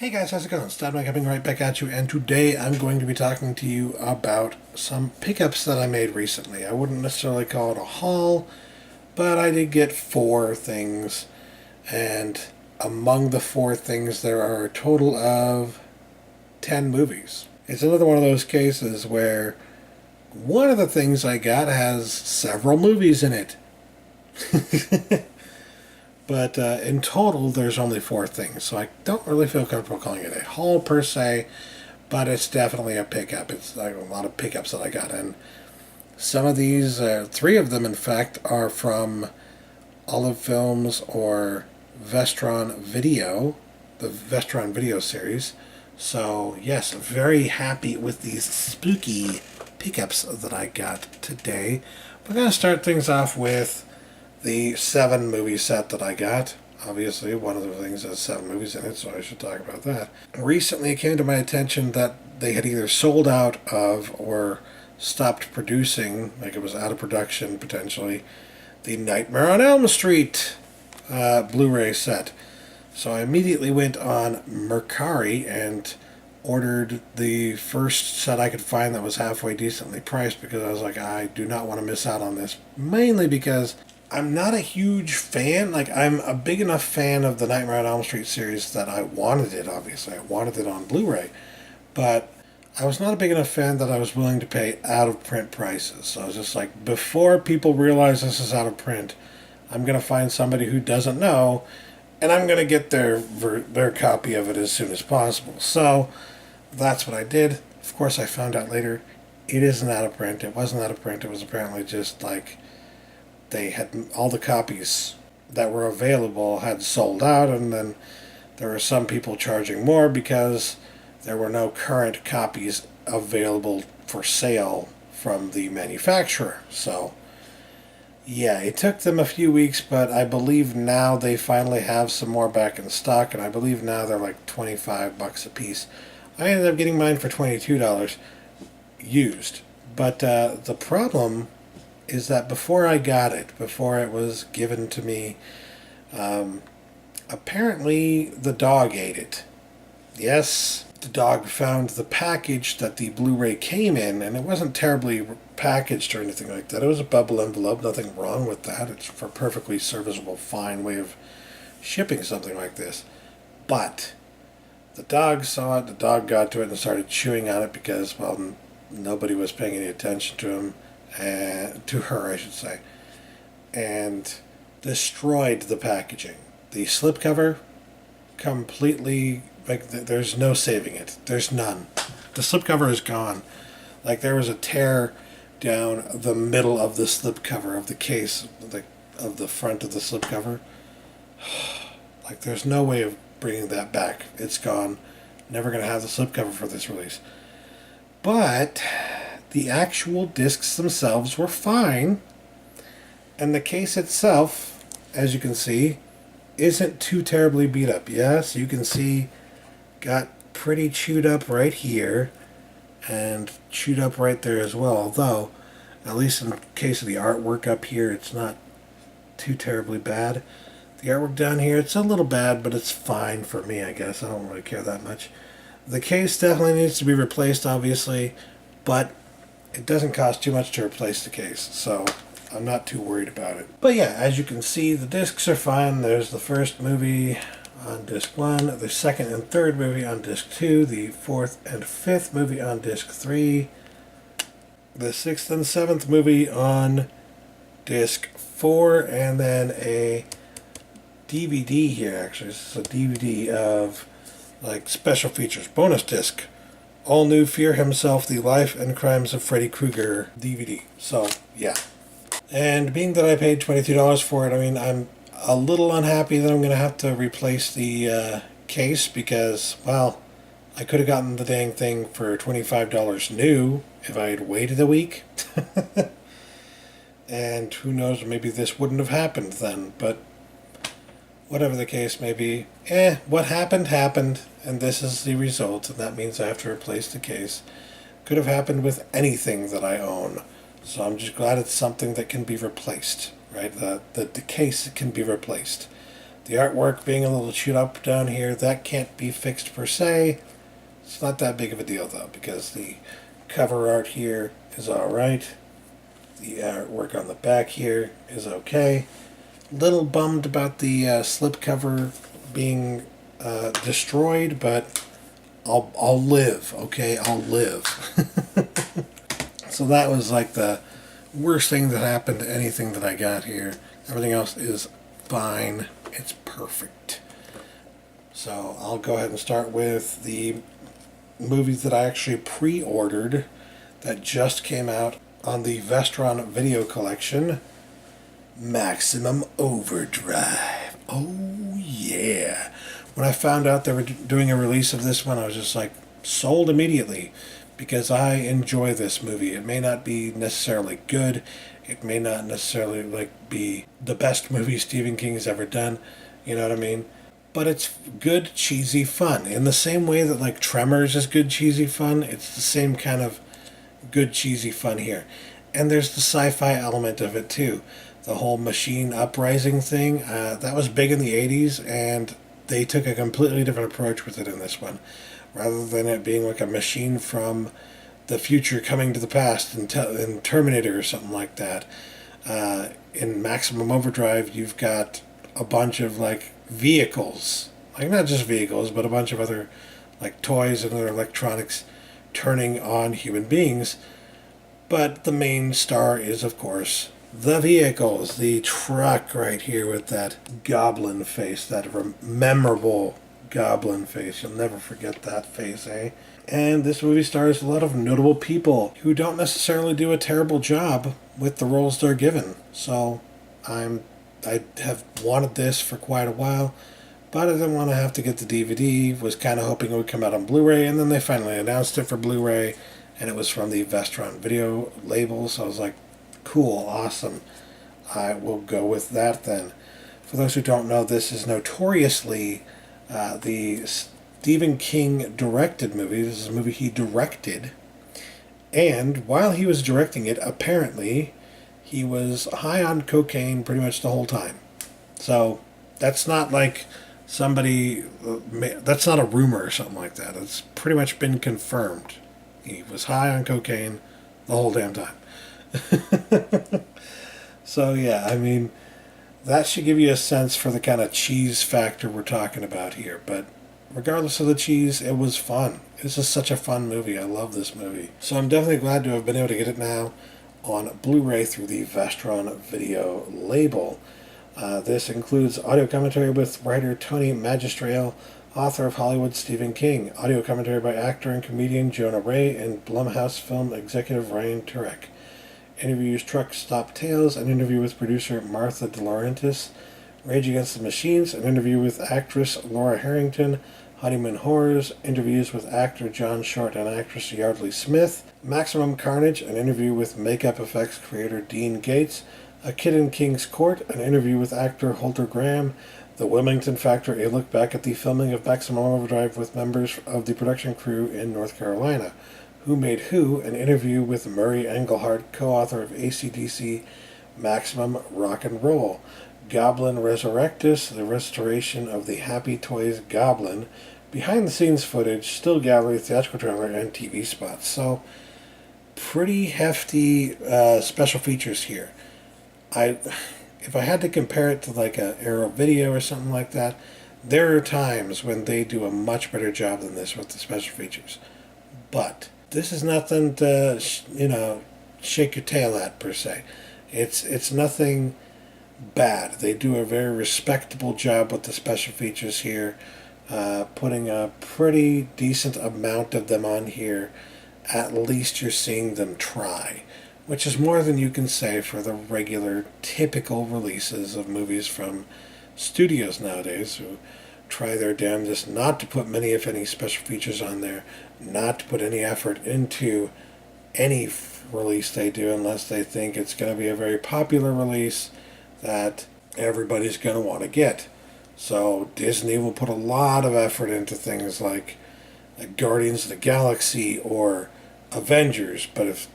Hey guys, how's it going? Stabman coming right back at you, and today I'm going to be talking to you about some pickups that I made recently. I wouldn't necessarily call it a haul, but I did get 4 things, and among the 4 things there are a total of 10 movies. It's another one of those cases where one of the things I got has several movies in it. But in total, there's only 4 things, so I don't really feel comfortable calling it a haul per se, but it's definitely a pickup. It's like a lot of pickups that I got, and some of these, 3 of them in fact, are from Olive Films or Vestron Video, the Vestron Video series. So yes, very happy with these spooky pickups that I got today. We're going to start things off with the 7 movie set that I got. Obviously, one of the things has 7 movies in it, so I should talk about that. Recently, it came to my attention that they had either sold out of or stopped producing, like it was out of production potentially, the Nightmare on Elm Street Blu-ray set. So I immediately went on Mercari and ordered the first set I could find that was halfway decently priced, because I was like, I do not want to miss out on this. Mainly because I'm not a huge fan. Like, I'm a big enough fan of the Nightmare on Elm Street series that I wanted it, obviously. I wanted it on Blu-ray. But I was not a big enough fan that I was willing to pay out-of-print prices. So I was just like, before people realize this is out of print, I'm going to find somebody who doesn't know, and I'm going to get their copy of it as soon as possible. So that's what I did. Of course, I found out later it isn't out of print. It wasn't out of print. It was apparently just like they had all the copies that were available had sold out, and then there were some people charging more because there were no current copies available for sale from the manufacturer. So yeah, it took them a few weeks, but I believe now they finally have some more back in stock, and I believe now they're like $25 a piece. I ended up getting mine for $22 used. But the problem is that before I got it, before it was given to me, apparently the dog ate it. Yes, the dog found the package that the Blu-ray came in, and it wasn't terribly packaged or anything like that. It was a bubble envelope, nothing wrong with that. It's a perfectly serviceable, fine way of shipping something like this. But the dog saw it, the dog got to it and started chewing on it because, well, nobody was paying any attention to him. To her, I should say, and destroyed the packaging. The slipcover completely, like, there's no saving it. There's none. The slipcover is gone. Like, there was a tear down the middle of the slipcover of the case, of the front of the slipcover. Like, there's no way of bringing that back. It's gone. Never going to have the slipcover for this release. But the actual discs themselves were fine, and the case itself, as you can see, isn't too terribly beat up. Yes, you can see got pretty chewed up right here and chewed up right there as well, although at least in the case of the artwork up here, it's not too terribly bad. The artwork down here, it's a little bad, but it's fine for me, I guess. I don't really care that much. The case definitely needs to be replaced, obviously, but it doesn't cost too much to replace the case, so I'm not too worried about it. But yeah, as you can see, the discs are fine. There's the first movie on disc 1, the second and third movie on disc 2, the fourth and fifth movie on disc 3, the sixth and seventh movie on disc 4, and then a DVD here, actually. This is a DVD of, like, special features, bonus disc. All New Fear Himself, The Life and Crimes of Freddy Krueger DVD. So, yeah. And being that I paid $22 for it, I mean, I'm a little unhappy that I'm going to have to replace the case because, well, I could have gotten the dang thing for $25 new if I had waited a week. And who knows, maybe this wouldn't have happened then, but whatever the case may be, what happened, happened, and this is the result, and that means I have to replace the case. Could have happened with anything that I own, so I'm just glad it's something that can be replaced, right? The case can be replaced. The artwork being a little chewed up down here, that can't be fixed per se. It's not that big of a deal though, because the cover art here is alright. The artwork on the back here is okay. Little bummed about the slipcover being destroyed, but I'll live, okay? I'll live. So that was like the worst thing that happened to anything that I got here. Everything else is fine. It's perfect. So I'll go ahead and start with the movies that I actually pre-ordered that just came out on the Vestron video collection. Maximum Overdrive. Oh yeah. When I found out they were doing a release of this one, I was just like sold immediately, because I enjoy this movie. It may not be necessarily good. It may not necessarily be the best movie Stephen King has ever done. You know what I mean? But it's good, cheesy fun. In the same way that Tremors is good, cheesy fun, it's the same kind of good, cheesy fun here. And there's the sci-fi element of it too. The whole machine uprising thing, that was big in the 80s, and they took a completely different approach with it in this one. Rather than it being like a machine from the future coming to the past in Terminator or something like that. In Maximum Overdrive, you've got a bunch of vehicles, not just vehicles, but a bunch of other toys and other electronics turning on human beings. But the main star is, of course, the vehicles. The truck right here with that goblin face, that memorable goblin face. You'll never forget that face, eh? And this movie stars a lot of notable people who don't necessarily do a terrible job with the roles they're given. So I have wanted this for quite a while, but I didn't want to have to get the DVD. Was kind of hoping it would come out on Blu-ray, and then they finally announced it for Blu-ray, and it was from the Vestron video label. So I was like, cool, awesome. I will go with that then. For those who don't know, this is notoriously the Stephen King directed movie. This is a movie he directed. And while he was directing it, apparently, he was high on cocaine pretty much the whole time. So that's not that's not a rumor or something like that. It's pretty much been confirmed. He was high on cocaine the whole damn time. So yeah, I mean, that should give you a sense for the kind of cheese factor we're talking about here. But regardless of the cheese, it was fun. This is such a fun movie. I love this movie. So I'm definitely glad to have been able to get it now on Blu-ray through the Vestron video label. This includes audio commentary with writer Tony Magistrale, author of Hollywood Stephen King, audio commentary by actor and comedian Jonah Ray, and Blumhouse film executive Ryan Turek. Interviews Truck Stop Tales, an interview with producer Martha De Laurentiis, Rage Against the Machines, an interview with actress Laura Harrington, Honeymoon Horrors, interviews with actor John Short and actress Yardley Smith, Maximum Carnage, an interview with makeup effects creator Dean Gates, A Kid in King's Court, an interview with actor Holter Graham, The Wilmington Factor, a look back at the filming of Maximum Overdrive with members of the production crew in North Carolina, Who Made Who, an interview with Murray Engelhart, co-author of AC/DC Maximum Rock and Roll, Goblin Resurrectus, the restoration of the Happy Toys Goblin, behind-the-scenes footage, still gallery, theatrical trailer, and TV spots. So, pretty hefty special features here. If I had to compare it to a Arrow Video or something like that, there are times when they do a much better job than this with the special features. But this is nothing to, shake your tail at, per se. It's nothing bad. They do a very respectable job with the special features here, putting a pretty decent amount of them on here. At least you're seeing them try, which is more than you can say for the regular, typical releases of movies from studios nowadays, who try their damnedest not to put many, if any, special features on there, not to put any effort into any release they do unless they think it's going to be a very popular release that everybody's going to want to get. So Disney will put a lot of effort into things like Guardians of the Galaxy or Avengers, but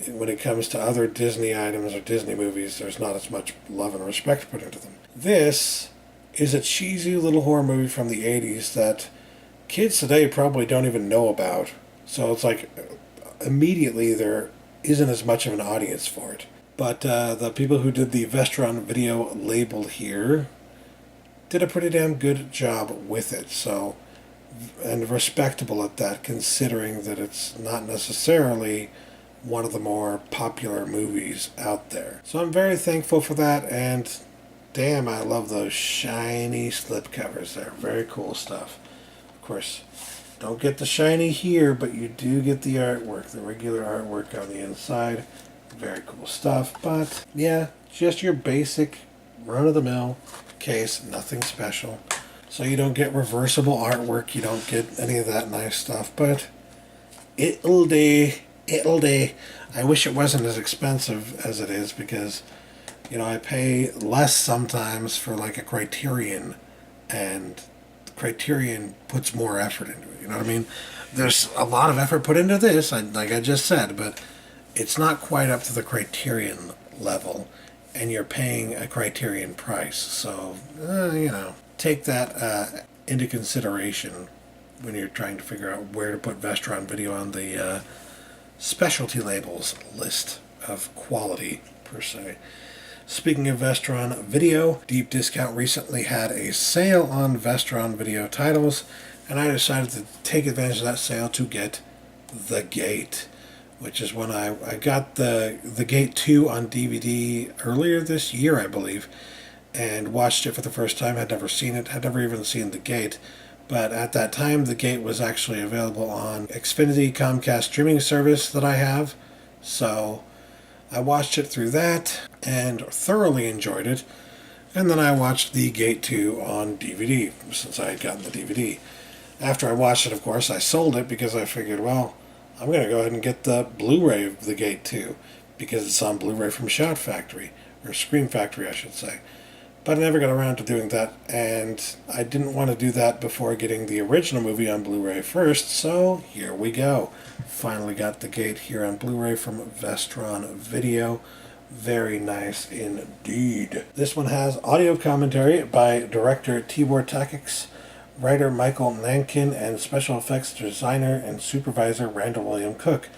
when it comes to other Disney items or Disney movies, there's not as much love and respect put into them. This is a cheesy little horror movie from the 80s that kids today probably don't even know about. So it's like immediately there isn't as much of an audience for it. But the people who did the Vestron video label here did a pretty damn good job with it. So, and respectable at that, considering that it's not necessarily one of the more popular movies out there. So I'm very thankful for that, and damn, I love those shiny slipcovers there. Very cool stuff. Of course, don't get the shiny here, but you do get the artwork, the regular artwork on the inside. Very cool stuff. But yeah, just your basic run-of-the-mill case, nothing special. So you don't get reversible artwork, you don't get any of that nice stuff, but it'll do. It'll do. I wish it wasn't as expensive as it is, because, you know, I pay less sometimes for like a Criterion, and Criterion puts more effort into it. You know what I mean? There's a lot of effort put into this, like I just said, but it's not quite up to the Criterion level, and you're paying a Criterion price. So, you know, take that into consideration when you're trying to figure out where to put Vestron video on the specialty labels list of quality, per se. Speaking of Vestron video, Deep Discount recently had a sale on Vestron video titles, and I decided to take advantage of that sale to get The Gate, which is when I got the Gate 2 on DVD earlier this year, I believe, and watched it for the first time. Had never seen it, had never even seen The Gate. But at that time, The Gate was actually available on Xfinity Comcast streaming service that I have. So I watched it through that and thoroughly enjoyed it. And then I watched The Gate 2 on DVD, since I had gotten the DVD. After I watched it, of course, I sold it because I figured, well, I'm going to go ahead and get the Blu-ray of The Gate 2, because it's on Blu-ray from Shout Factory, or Scream Factory, I should say. But I never got around to doing that, and I didn't want to do that before getting the original movie on Blu-ray first, so here we go. Finally got The Gate here on Blu-ray from Vestron Video. Very nice indeed. This one has audio commentary by director Tibor Takics, writer Michael Nankin, and special effects designer and supervisor Randall William Cook.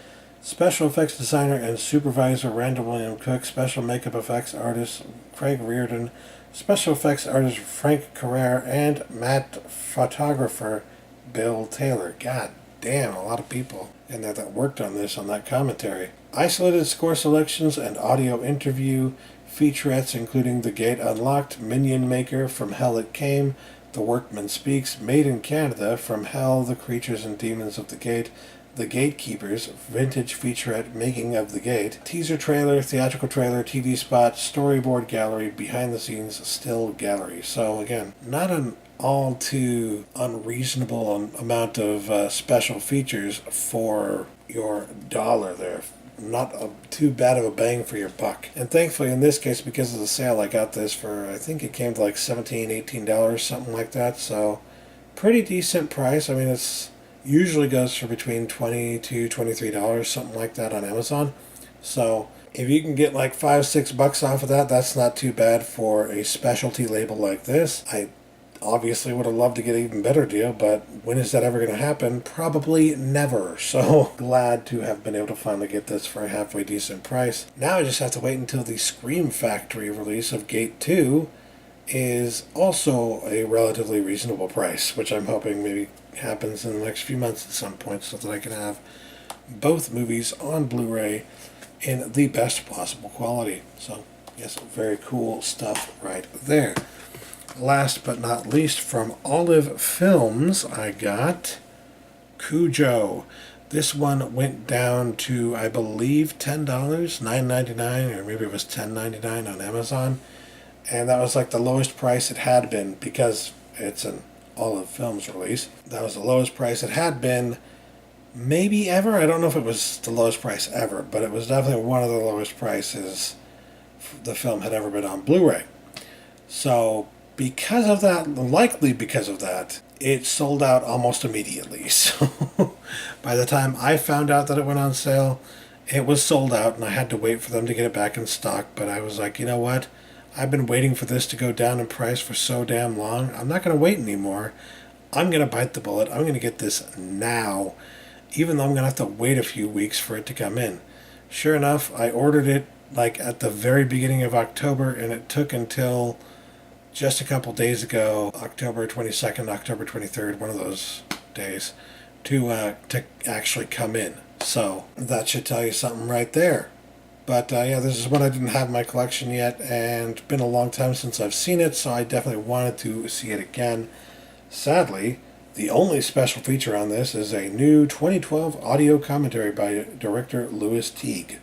Special effects designer and supervisor Randall William Cook, special makeup effects artist Craig Reardon, special effects artist Frank Carrere, and matte photographer Bill Taylor. God damn, a lot of people in there that worked on this, on that commentary. Isolated score selections and audio interview featurettes including The Gate Unlocked, Minion Maker, From Hell It Came, The Workman Speaks, Made in Canada, From Hell, The Creatures and Demons of the Gate, The Gatekeepers, Vintage Featurette, Making of the Gate, Teaser Trailer, Theatrical Trailer, TV Spot, Storyboard Gallery, Behind the Scenes Still Gallery. So again, not an all too unreasonable amount of special features for your dollar there. Not too bad of a bang for your buck. And thankfully in this case, because of the sale, I got this for, I think it came to like $17, $18, something like that. So pretty decent price. I mean, it's usually goes for between $20 to $23, something like that on Amazon. So if you can get like $5-6 off of that, that's not too bad for a specialty label like this. I obviously would have loved to get an even better deal, but when is that ever going to happen? Probably never. So glad to have been able to finally get this for a halfway decent price. Now I just have to wait until the Scream Factory release of Gate 2 is also a relatively reasonable price, which I'm hoping maybe happens in the next few months at some point, so that I can have both movies on Blu-ray in the best possible quality. So yes, very cool stuff right there. Last but not least, from Olive Films, I got Cujo. This one went down to, I believe, $10, $9.99, or maybe it was $10.99 on Amazon. And that was like the lowest price it had been, because it's an Olive Films release. That was the lowest price it had been maybe ever. I don't know if it was the lowest price ever, but it was definitely one of the lowest prices the film had ever been on Blu-ray. So because of that, likely because of that, it sold out almost immediately. So by the time I found out that it went on sale, it was sold out, and I had to wait for them to get it back in stock. But I was like, you know what? I've been waiting for this to go down in price for so damn long. I'm not going to wait anymore. I'm going to bite the bullet. I'm going to get this now, even though I'm going to have to wait a few weeks for it to come in. Sure enough, I ordered it like at the very beginning of October, and it took until just a couple days ago, October 22nd, October 23rd, one of those days, to actually come in. So that should tell you something right there. But yeah, this is one I didn't have in my collection yet, and been a long time since I've seen it, so I definitely wanted to see it again. Sadly, the only special feature on this is a new 2012 audio commentary by director Louis Teague.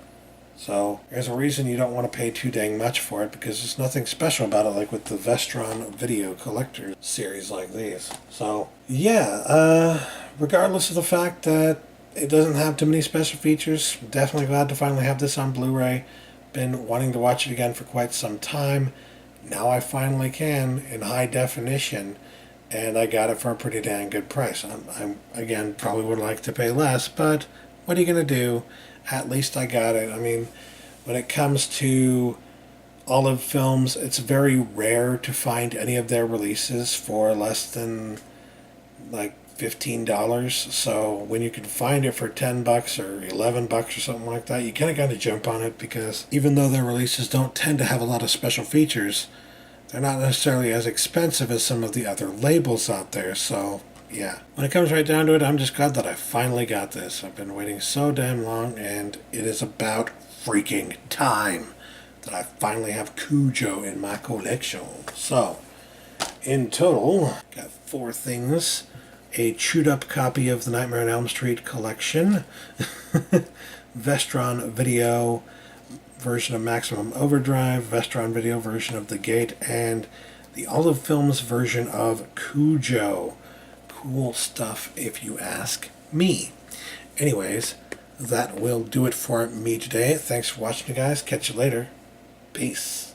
So there's a reason you don't want to pay too dang much for it, because there's nothing special about it like with the Vestron video collector series like these. So yeah, regardless of the fact that it doesn't have too many special features, definitely glad to finally have this on Blu-ray. Been wanting to watch it again for quite some time. Now I finally can in high definition, and I got it for a pretty dang good price. I'm again, probably would like to pay less, but what are you going to do? At least I got it. I mean, when it comes to Olive Films, it's very rare to find any of their releases for less than like $15. So when you can find it for $10 or $11 or something like that, you kind of got to jump on it, because even though their releases don't tend to have a lot of special features, they're not necessarily as expensive as some of the other labels out there. So yeah, when it comes right down to it, I'm just glad that I finally got this. I've been waiting so damn long, and it is about freaking time that I finally have Cujo in my collection. So in total, got 4 things. A chewed up copy of the Nightmare on Elm Street collection, Vestron video version of Maximum Overdrive, Vestron video version of The Gate, and the Olive Films version of Cujo. Cool stuff, if you ask me. Anyways, that will do it for me today. Thanks for watching, you guys. Catch you later. Peace.